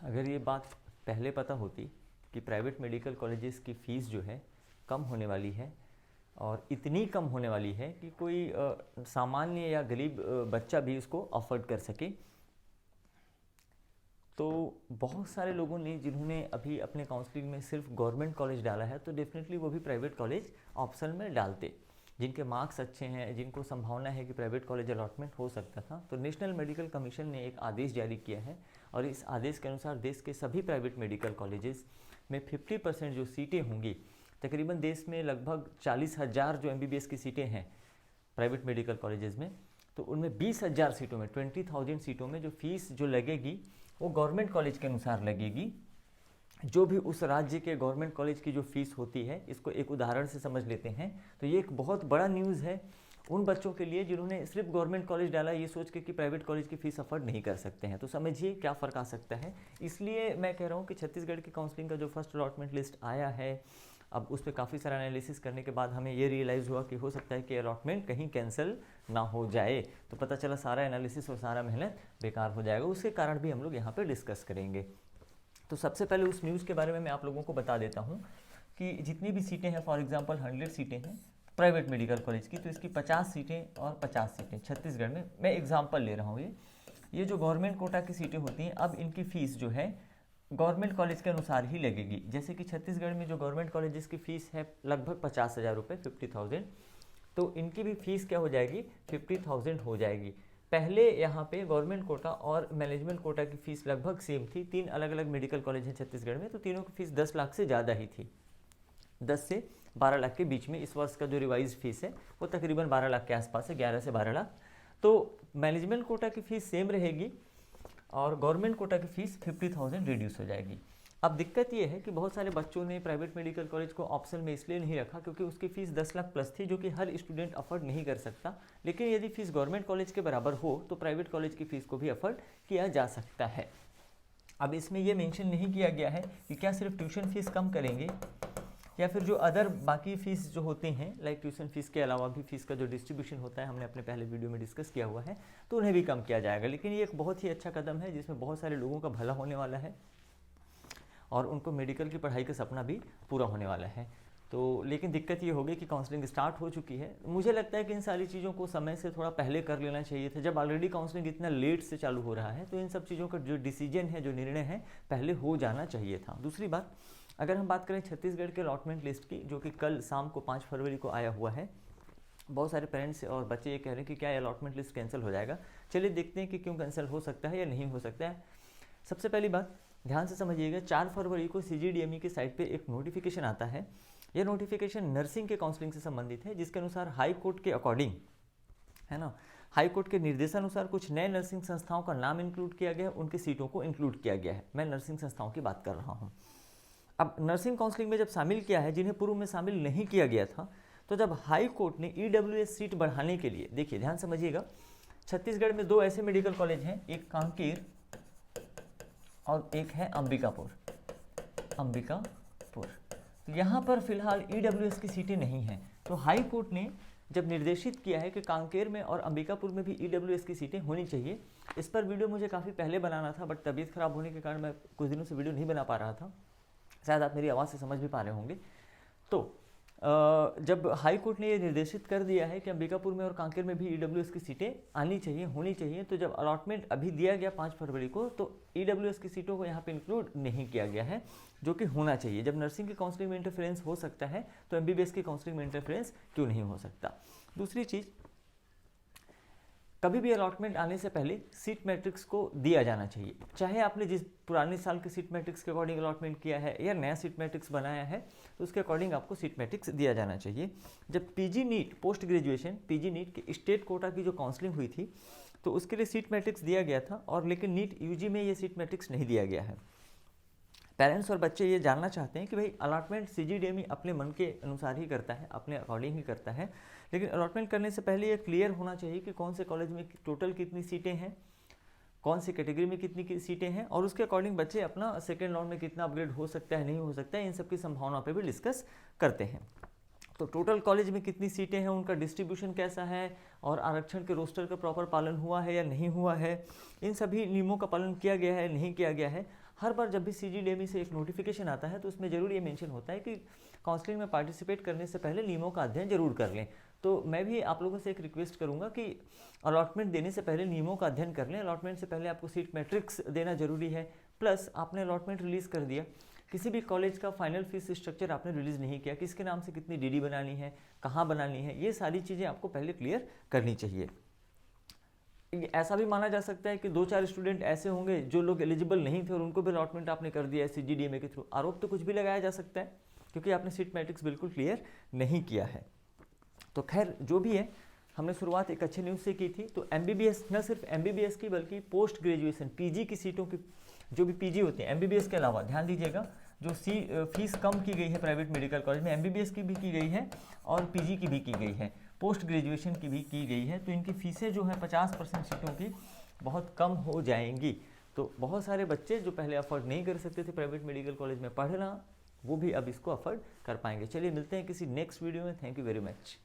अगर ये बात पहले पता होती कि प्राइवेट मेडिकल कॉलेजेस की फ़ीस जो है कम होने वाली है और इतनी कम होने वाली है कि कोई सामान्य या गरीब बच्चा भी उसको अफोर्ड कर सके, तो बहुत सारे लोगों ने जिन्होंने अभी अपने काउंसलिंग में सिर्फ गवर्नमेंट कॉलेज डाला है तो डेफिनेटली वो भी प्राइवेट कॉलेज ऑप्शन में डालते। जिनके मार्क्स अच्छे हैं, जिनको संभावना है कि प्राइवेट कॉलेज अलॉटमेंट हो सकता था, तो नेशनल मेडिकल कमीशन ने एक आदेश जारी किया है और इस आदेश के अनुसार देश के सभी प्राइवेट मेडिकल कॉलेजेस में 50% जो सीटें होंगी, तकरीबन देश में लगभग 40,000 जो MBBS की सीटें हैं प्राइवेट मेडिकल कॉलेजेस में, तो उनमें 20,000 सीटों में 20,000 सीटों में जो फीस जो लगेगी वो गवर्नमेंट कॉलेज के अनुसार लगेगी। जो भी उस राज्य के गवर्नमेंट कॉलेज की जो फीस होती है, इसको एक उदाहरण से समझ लेते हैं तो ये एक बहुत बड़ा न्यूज़ है उन बच्चों के लिए जिन्होंने सिर्फ गवर्नमेंट कॉलेज डाला ये सोच के कि प्राइवेट कॉलेज की फ़ीस अफोर्ड नहीं कर सकते हैं। तो समझिए क्या फ़र्क आ सकता है। इसलिए मैं कह रहा हूँ कि छत्तीसगढ़ की काउंसलिंग का जो फर्स्ट अलॉटमेंट लिस्ट आया है, अब उस पर काफ़ी सारा एनालिसिस करने के बाद हमें ये रियलाइज़ हुआ कि हो सकता है कि अलॉटमेंट कहीं कैंसिल ना हो जाए, तो पता चला सारा एनालिसिस और सारा मेहनत बेकार हो जाएगा। उसके कारण भी हम लोग यहाँ पर डिस्कस करेंगे। तो सबसे पहले उस न्यूज़ के बारे में मैं आप लोगों को बता देता हूँ कि जितनी भी सीटें हैं, फॉर एग्जांपल 100 सीटें हैं प्राइवेट मेडिकल कॉलेज की, तो इसकी 50 सीटें और 50 सीटें छत्तीसगढ़ में, मैं एग्जांपल ले रहा हूँ। ये जो गवर्नमेंट कोटा की सीटें होती हैं, अब इनकी फ़ीस जो है गवर्नमेंट कॉलेज के अनुसार ही लगेगी। जैसे कि छत्तीसगढ़ में जो गवर्नमेंट कॉलेजेस की फ़ीस है लगभग 50,000 रुपये, 50,000, तो इनकी भी फ़ीस क्या हो जाएगी, 50,000 हो जाएगी। पहले यहाँ पे गवर्नमेंट कोटा और मैनेजमेंट कोटा की फ़ीस लगभग सेम थी। 3 अलग अलग मेडिकल कॉलेज हैं छत्तीसगढ़ में, तो तीनों की फ़ीस 10 लाख से ज़्यादा ही थी, 10 से 12 लाख के बीच में। इस वर्ष का जो रिवाइज फीस है वो तकरीबन 12 लाख के आसपास है, 11 से 12 लाख। तो मैनेजमेंट कोटा की फ़ीस सेम रहेगी और गवर्नमेंट कोटा की फ़ीस 50,000 रिड्यूस हो जाएगी। अब दिक्कत ये है कि बहुत सारे बच्चों ने प्राइवेट मेडिकल कॉलेज को ऑप्शन में इसलिए नहीं रखा क्योंकि उसकी फ़ीस 10 लाख प्लस थी, जो कि हर स्टूडेंट अफोर्ड नहीं कर सकता। लेकिन यदि फ़ीस गवर्नमेंट कॉलेज के बराबर हो तो प्राइवेट कॉलेज की फ़ीस को भी अफोर्ड किया जा सकता है। अब इसमें यह मेंशन नहीं किया गया है कि क्या सिर्फ ट्यूशन फ़ीस कम करेंगे या फिर जो अदर बाकी फ़ीस जो होते हैं, लाइक ट्यूशन फ़ीस के अलावा भी फ़ीस का जो डिस्ट्रीब्यूशन होता है, हमने अपने पहले वीडियो में डिस्कस किया हुआ है, तो उन्हें भी कम किया जाएगा। लेकिन ये एक बहुत ही अच्छा कदम है जिसमें बहुत सारे लोगों का भला होने वाला है और उनको मेडिकल की पढ़ाई का सपना भी पूरा होने वाला है। तो लेकिन दिक्कत ये होगी कि काउंसलिंग स्टार्ट हो चुकी है। मुझे लगता है कि इन सारी चीज़ों को समय से थोड़ा पहले कर लेना चाहिए था। जब ऑलरेडी काउंसलिंग इतना लेट से चालू हो रहा है तो इन सब चीज़ों का जो डिसीजन है, जो निर्णय है, पहले हो जाना चाहिए था। दूसरी बात, अगर हम बात करें छत्तीसगढ़ के अलॉटमेंट लिस्ट की, जो कि कल शाम को 5 फरवरी को आया हुआ है, बहुत सारे पेरेंट्स और बच्चे ये कह रहे हैं कि क्या अलॉटमेंट लिस्ट कैंसिल हो जाएगा। चलिए देखते हैं कि क्यों कैंसिल हो सकता है या नहीं हो सकता है। सबसे पहली बात ध्यान से समझिएगा, 4 फरवरी को CGDME की साइट पे एक नोटिफिकेशन आता है। यह नोटिफिकेशन नर्सिंग के काउंसलिंग से संबंधित है, जिसके अनुसार हाई कोर्ट के अकॉर्डिंग, है ना, हाई कोर्ट के निर्देशानुसार कुछ नए नर्सिंग संस्थाओं का नाम इंक्लूड किया गया है, उनकी सीटों को इंक्लूड किया गया है। मैं नर्सिंग संस्थाओं की बात कर रहा हूँ। अब नर्सिंग काउंसलिंग में जब शामिल किया है जिन्हें पूर्व में शामिल नहीं किया गया था, तो जब हाई कोर्ट ने EWS सीट बढ़ाने के लिए, देखिए ध्यान समझिएगा, छत्तीसगढ़ में 2 ऐसे मेडिकल कॉलेज हैं, एक कांकेर और एक है अंबिकापुर। तो यहाँ पर फिलहाल EWS की सीटें नहीं हैं। तो हाई कोर्ट ने जब निर्देशित किया है कि कांकेर में और अंबिकापुर में भी EWS की सीटें होनी चाहिए। इस पर वीडियो मुझे काफ़ी पहले बनाना था, बट तबीयत खराब होने के कारण मैं कुछ दिनों से वीडियो नहीं बना पा रहा था। शायद आप मेरी आवाज़ से समझ भी पा रहे होंगे। तो जब हाई कोर्ट ने ये निर्देशित कर दिया है कि अंबिकापुर में और कांकेर में भी EWS की सीटें आनी चाहिए, होनी चाहिए, तो जब अलॉटमेंट अभी दिया गया 5 फरवरी को, तो EWS की सीटों को यहाँ पे इंक्लूड नहीं किया गया है, जो कि होना चाहिए। जब नर्सिंग की काउंसलिंग में इंटरफेरेंस हो सकता है तो MBBS की काउंसलिंग में इंटरफेरेंस क्यों नहीं हो सकता। दूसरी चीज़, कभी भी अलॉटमेंट आने से पहले सीट मैट्रिक्स को दिया जाना चाहिए। चाहे आपने जिस पुराने साल के सीट मैट्रिक्स के अकॉर्डिंग अलॉटमेंट किया है या नया सीट मैट्रिक्स बनाया है, तो उसके अकॉर्डिंग आपको सीट मैट्रिक्स दिया जाना चाहिए। जब PG NEET post graduation PG NEET की स्टेट कोटा की जो काउंसलिंग हुई थी, तो उसके लिए सीट मैट्रिक्स दिया गया था, और लेकिन नीट UG में ये सीट मैट्रिक्स नहीं दिया गया है। पेरेंट्स और बच्चे ये जानना चाहते हैं कि भाई अलॉटमेंट CGDME अपने मन के अनुसार ही करता है, अपने अकॉर्डिंग ही करता है, लेकिन अलॉटमेंट करने से पहले ये क्लियर होना चाहिए कि कौन से कॉलेज में टोटल कितनी सीटें हैं, कौन सी कैटेगरी में कितनी सीटें हैं, और उसके अकॉर्डिंग बच्चे अपना सेकेंड राउंड में कितना अपग्रेड हो सकता है, नहीं हो सकता है, इन सब की संभावना पर भी डिस्कस करते हैं। तो टोटल कॉलेज में कितनी सीटें हैं, उनका डिस्ट्रीब्यूशन कैसा है, और आरक्षण के रोस्टर का प्रॉपर पालन हुआ है या नहीं हुआ है, इन सभी नियमों का पालन किया गया है नहीं किया गया है, हर बार जब भी CGDME से एक नोटिफिकेशन आता है तो उसमें ज़रूर ये मेंशन होता है कि काउंसलिंग में पार्टिसिपेट करने से पहले नियमों का अध्ययन जरूर कर लें। तो मैं भी आप लोगों से एक रिक्वेस्ट करूंगा कि अलॉटमेंट देने से पहले नियमों का अध्ययन कर लें। अलॉटमेंट से पहले आपको सीट मैट्रिक्स देना जरूरी है, प्लस आपने अलॉटमेंट रिलीज़ कर दिया, किसी भी कॉलेज का फाइनल फीस स्ट्रक्चर आपने रिलीज़ नहीं किया, किसके नाम से कितनी DD बनानी है, कहाँ बनानी है, ये सारी चीज़ें आपको पहले क्लियर करनी चाहिए। ऐसा भी माना जा सकता है कि 2-4 स्टूडेंट ऐसे होंगे जो लोग एलिजिबल नहीं थे और उनको भी अलॉटमेंट आपने कर दिया है CGDMA के थ्रू। आरोप तो कुछ भी लगाया जा सकता है क्योंकि आपने सीट मैट्रिक्स बिल्कुल क्लियर नहीं किया है। तो खैर जो भी है, हमने शुरुआत एक अच्छे न्यूज़ से की थी। तो MBBS, न सिर्फ MBBS की बल्कि पोस्ट ग्रेजुएशन PG की सीटों की, जो भी PG होती है MBBS के अलावा, ध्यान दीजिएगा, जो फीस कम की गई है प्राइवेट मेडिकल कॉलेज में, MBBS की भी की गई है और PG की भी की गई है, पोस्ट ग्रेजुएशन की भी की गई है। तो इनकी फ़ीसें जो है 50% सीटों की बहुत कम हो जाएंगी। तो बहुत सारे बच्चे जो पहले अफोर्ड नहीं कर सकते थे प्राइवेट मेडिकल कॉलेज में पढ़ना, वो भी अब इसको अफोर्ड कर पाएंगे। चलिए मिलते हैं किसी नेक्स्ट वीडियो में। Thank you very much.